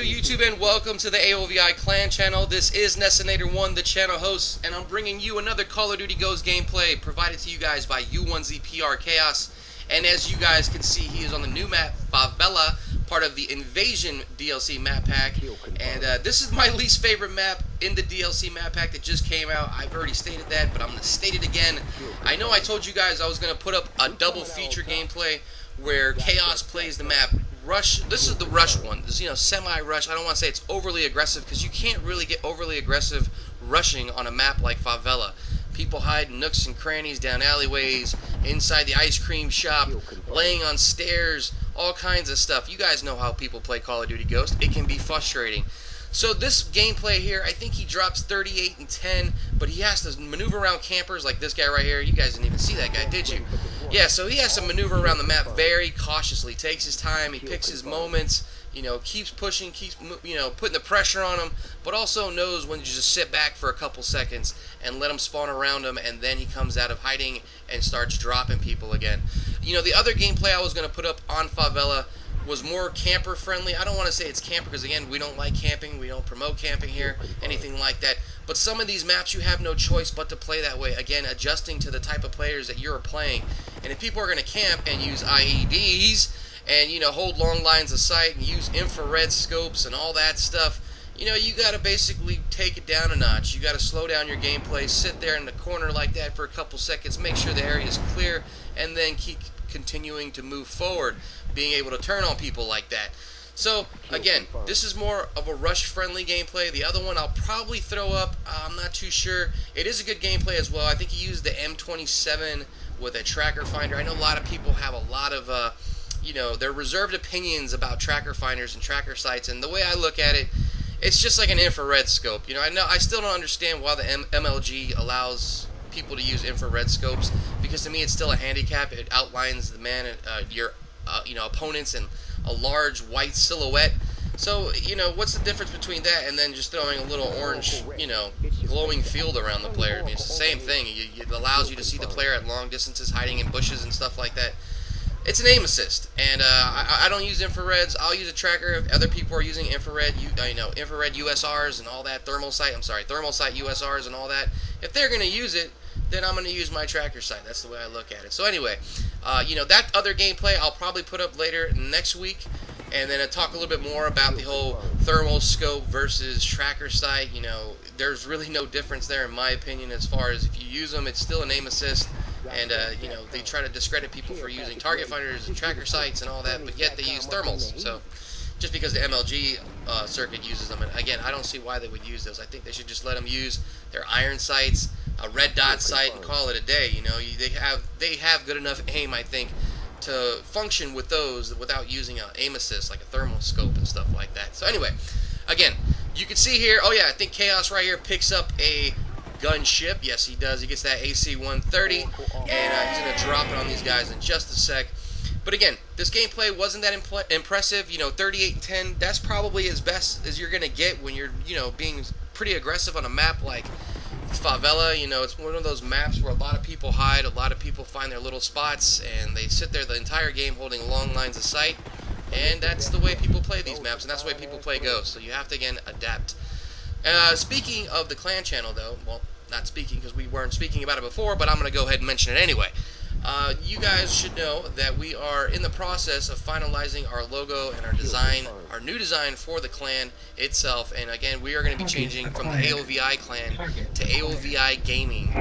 YouTube, and welcome to the AOVI Clan channel. This is Nessinator1, the channel host, and I'm bringing you another Call of Duty Ghost gameplay provided to you guys by U1z PR Chaos. And as you guys can see, he is on the new map, Favela, part of the Invasion DLC map pack. And this is my least favorite map in the DLC map pack that just came out. I've already stated that, but I'm going to state it again. I know I told you guys I was going to put up a double feature gameplay where Chaos plays the map Rush. This is the Rush one. This is, semi-rush. I don't want to say it's overly aggressive because you can't really get overly aggressive rushing on a map like Favela. People hide in nooks and crannies, down alleyways, inside the ice cream shop, laying on stairs, all kinds of stuff. You guys know how people play Call of Duty Ghost. It can be frustrating. So this gameplay here, I think he drops 38 and 10, but he has to maneuver around campers like this guy right here. You guys didn't even see that guy, did you? Yeah, so he has to maneuver around the map very cautiously. Takes his time, he picks his moments, keeps pushing, keeps, putting the pressure on him, but also knows when to just sit back for a couple seconds and let him spawn around him, and then he comes out of hiding and starts dropping people again. The other gameplay I was going to put up on Favela was more camper friendly. I don't want to say it's camper because, again, we don't like camping. We don't promote camping here, anything like that. But some of these maps you have no choice but to play that way. Again, adjusting to the type of players that you're playing. And if people are going to camp and use IEDs and, hold long lines of sight and use infrared scopes and all that stuff, you got to basically take it down a notch. You got to slow down your gameplay, sit there in the corner like that for a couple seconds, make sure the area is clear, and then keep continuing to move forward, being able to turn on people like that. So again, this is more of a rush-friendly gameplay. The other one I'll probably throw up. I'm not too sure. It is a good gameplay as well. I think he used the M27 with a tracker finder. I know a lot of people have a lot of their reserved opinions about tracker finders and tracker sites, and the way I look at it, it's just like an infrared scope. I still don't understand why the MLG allows people to use infrared scopes, because to me it's still a handicap. It outlines the man, your opponents, in a large white silhouette. So what's the difference between that and then just throwing a little orange glowing field around the player? I mean, it's the same thing. It allows you to see the player at long distances, hiding in bushes and stuff like that. It's an aim assist, and I don't use infrareds. I'll use a tracker if other people are using infrared. Infrared USRs and all that, thermal sight USRs and all that. If they're going to use it, then I'm going to use my tracker sight. That's the way I look at it. So anyway, that other gameplay I'll probably put up later next week, and then I'll talk a little bit more about the whole thermal scope versus tracker sight. There's really no difference there in my opinion. As far as if you use them, it's still an aim assist. And, they try to discredit people for using target finders and tracker sights and all that, but yet they use thermals. So, just because the MLG circuit uses them, and again, I don't see why they would use those. I think they should just let them use their iron sights, a red dot sight, and call it a day. They have good enough aim, I think, to function with those without using an aim assist, like a thermal scope and stuff like that. So anyway, again, you can see here, oh yeah, I think Chaos right here picks up a gunship. Yes, he does. He gets that AC-130, and he's going to drop it on these guys in just a sec. But again, this gameplay wasn't that impressive. 38 and 10, that's probably as best as you're going to get when you're, being pretty aggressive on a map like Favela. It's one of those maps where a lot of people hide, a lot of people find their little spots, and they sit there the entire game holding long lines of sight. And that's the way people play these maps, and that's the way people play Ghost. So you have to, again, adapt. Speaking of the clan channel, though, well, not speaking because we weren't speaking about it before, but I'm going to go ahead and mention it anyway. You guys should know that we are in the process of finalizing our logo and our design, our new design for the clan itself. And again, we are going to be changing from the AOVI Clan to AOVI Gaming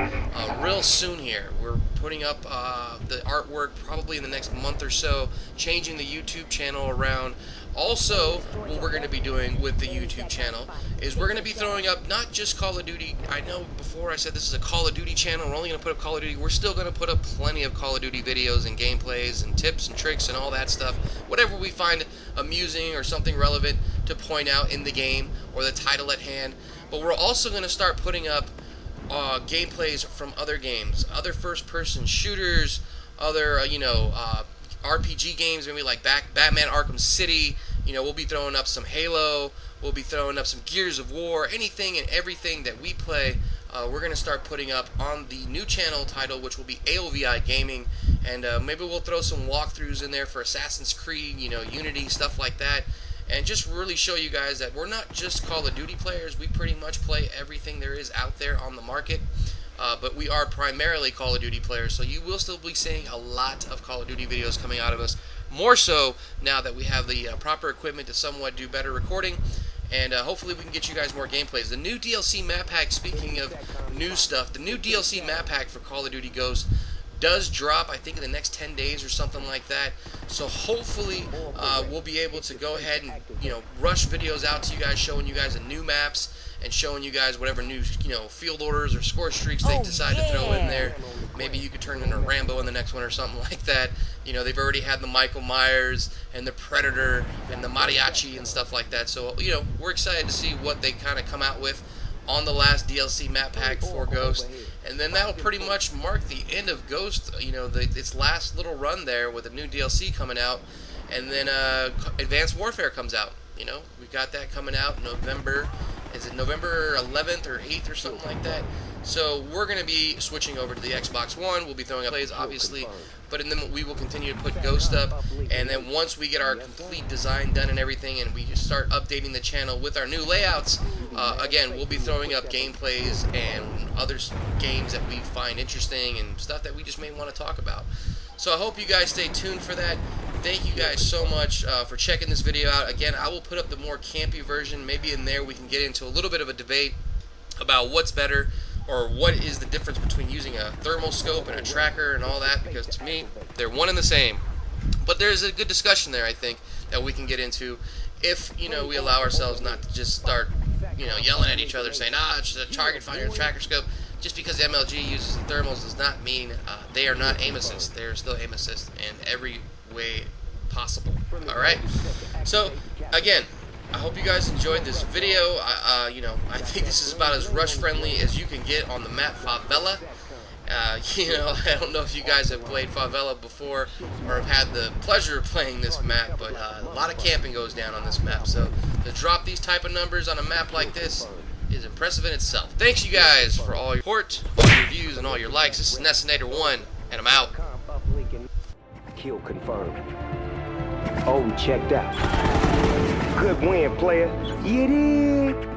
real soon here. We're putting up the artwork probably in the next month or so, changing the YouTube channel around. Also, what we're going to be doing with the YouTube channel is we're going to be throwing up not just Call of Duty. I know before I said this is a Call of Duty channel. We're only going to put up Call of Duty. We're still going to put up plenty of Call of Duty videos and gameplays and tips and tricks and all that stuff. Whatever we find amusing or something relevant to point out in the game or the title at hand. But we're also going to start putting up gameplays from other games, other first-person shooters, other, RPG games, maybe like Batman Arkham City. We'll be throwing up some Halo. We'll be throwing up some Gears of War. Anything and everything that we play, we're going to start putting up on the new channel title, which will be AOVI Gaming. And maybe we'll throw some walkthroughs in there for Assassin's Creed, Unity, stuff like that. and just really show you guys that we're not just Call of Duty players. We pretty much play everything there is out there on the market. But we are primarily Call of Duty players, so you will still be seeing a lot of Call of Duty videos coming out of us. More so now that we have the proper equipment to somewhat do better recording, and hopefully we can get you guys more gameplays. The new DLC map pack, speaking of new stuff, the new DLC map pack for Call of Duty Ghosts does drop, I think, in the next 10 days or something like that. So hopefully we'll be able to go ahead and, you know, rush videos out to you guys, showing you guys the new maps and showing you guys whatever new, you know, field orders or score streaks they decide to throw in there. Maybe you could turn into Rambo in the next one or something like that. You know, they've already had the Michael Myers and the Predator and the Mariachi and stuff like that. So, you know, we're excited to see what they kind of come out with on the last DLC map pack for Ghost. And then that'll pretty much mark the end of Ghost, you know, its last little run there with a new DLC coming out. And then Advanced Warfare comes out. You know, we've got that coming out in November. Is it November 11th or 8th or something like that? So we're going to be switching over to the Xbox One. We'll be throwing up plays, obviously, but then we will continue to put Ghost up. And then once we get our complete design done and everything, and we start updating the channel with our new layouts, again, we'll be throwing up gameplays and other games that we find interesting and stuff that we just may want to talk about. So I hope you guys stay tuned for that. Thank you guys so much for checking this video out. Again, I will put up the more campy version. Maybe in there we can get into a little bit of a debate about what's better, or what is the difference between using a thermal scope and a tracker and all that, because to me, they're one and the same. But there's a good discussion there, I think, that we can get into if, you know, we allow ourselves not to just start, you know, yelling at each other saying, it's a target finder and tracker scope. Just because MLG uses thermals does not mean they are not aim assist. They are still aim assist in every way possible. Alright? So, again, I hope you guys enjoyed this video. You know, I think this is about as rush friendly as you can get on the map Favela. You know, I don't know if you guys have played Favela before or have had the pleasure of playing this map, but a lot of camping goes down on this map. So to drop these type of numbers on a map like this is impressive in itself. Thanks you guys for all your support, all your views, and all your likes. This is Nessinator1, and I'm out. Kill confirmed. Oh, checked out. Good win, player. You did.